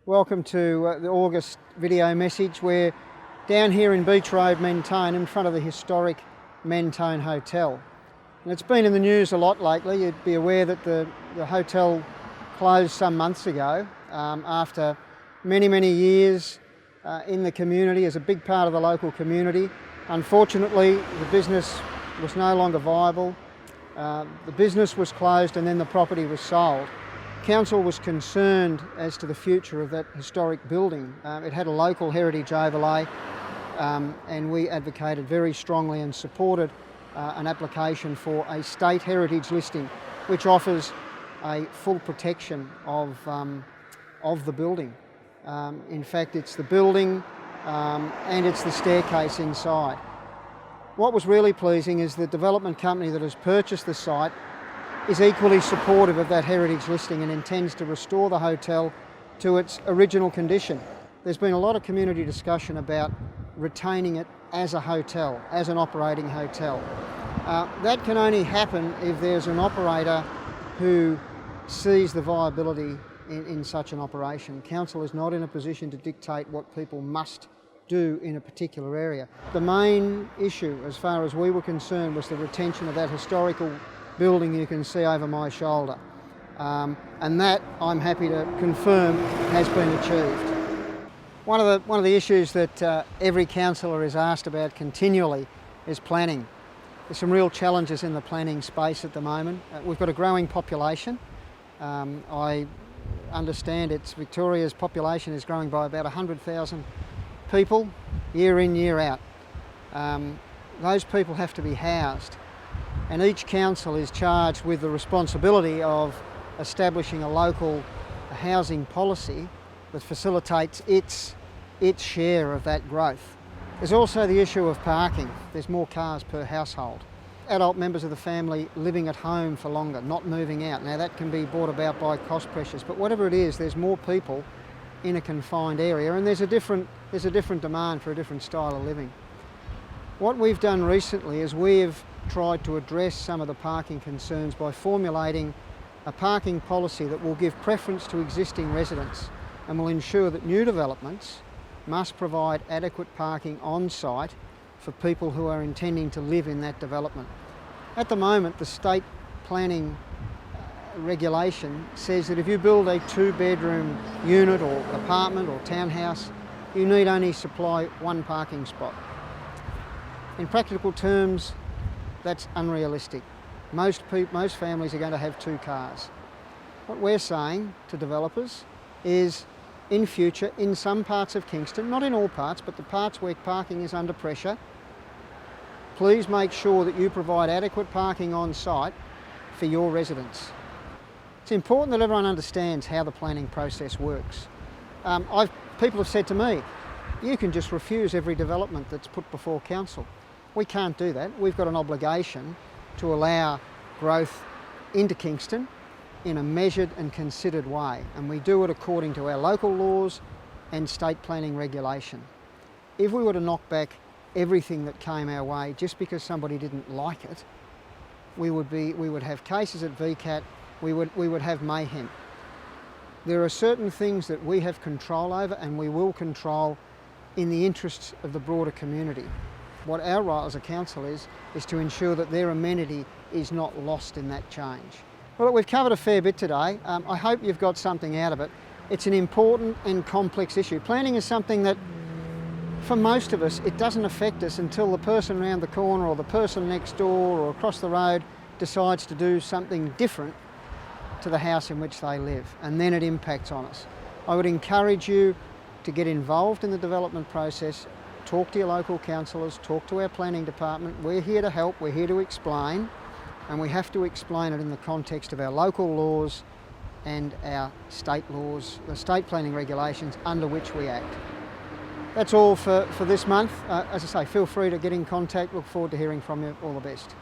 Welcome to the August video message. We're down here in Beach Road, Mentone, in front of the historic Mentone Hotel. And it's been in the news a lot lately. You'd be aware that the hotel closed some months ago after many years in the community as a big part of the local community. Unfortunately, the business was no longer viable. The business was closed and then the property was sold. Council was concerned as to the future of that historic building. It had a local heritage overlay and we advocated very strongly and supported an application for a state heritage listing which offers a full protection of the building. In fact, it's the building and it's the staircase inside. What was really pleasing is the development company that has purchased the site is equally supportive of that heritage listing and intends to restore the hotel to its original condition. There's been a lot of community discussion about retaining it as a hotel, as an operating hotel. That can only happen if there's an operator who sees the viability in such an operation. Council is not in a position to dictate what people must do in a particular area. The main issue, as far as we were concerned, was the retention of that historical building you can see over my shoulder. And that, I'm happy to confirm, has been achieved. One of the issues that every councillor is asked about continually is planning. There's some real challenges in the planning space at the moment. We've got a growing population. I understand Victoria's population is growing by about 100,000 people year in, year out. Those people have to be housed. And each council is charged with the responsibility of establishing a local housing policy that facilitates its share of that growth. There's also the issue of parking. There's more cars per household. Adult members of the family living at home for longer, not moving out. Now that can be brought about by cost pressures, but whatever it is, there's more people in a confined area and there's a different demand for a different style of living. What we've done recently is we've tried to address some of the parking concerns by formulating a parking policy that will give preference to existing residents and will ensure that new developments must provide adequate parking on site for people who are intending to live in that development. At the moment, the state planning regulation says that if you build a 2-bedroom unit or apartment or townhouse, you need only supply one parking spot. In practical terms, that's unrealistic. Most families are going to have 2 cars. What we're saying to developers is, in future, in some parts of Kingston, not in all parts, but the parts where parking is under pressure, please make sure that you provide adequate parking on site for your residents. It's important that everyone understands how the planning process works. People have said to me, you can just refuse every development that's put before council. We can't do that. We've got an obligation to allow growth into Kingston in a measured and considered way, and we do it according to our local laws and state planning regulation. If we were to knock back everything that came our way just because somebody didn't like it, we would have cases at VCAT, we would have mayhem. There are certain things that we have control over and we will control in the interests of the broader community. What our role as a council is to ensure that their amenity is not lost in that change. Well, we've covered a fair bit today. I hope you've got something out of it. It's an important and complex issue. Planning is something that, for most of us, it doesn't affect us until the person around the corner or the person next door or across the road decides to do something different to the house in which they live, and then it impacts on us. I would encourage you to get involved in the development process. Talk to your local councillors, talk to our planning department. We're here to help, we're here to explain, and we have to explain it in the context of our local laws and our state laws, the state planning regulations under which we act. That's all for this month. As I say, feel free to get in contact. Look forward to hearing from you. All the best.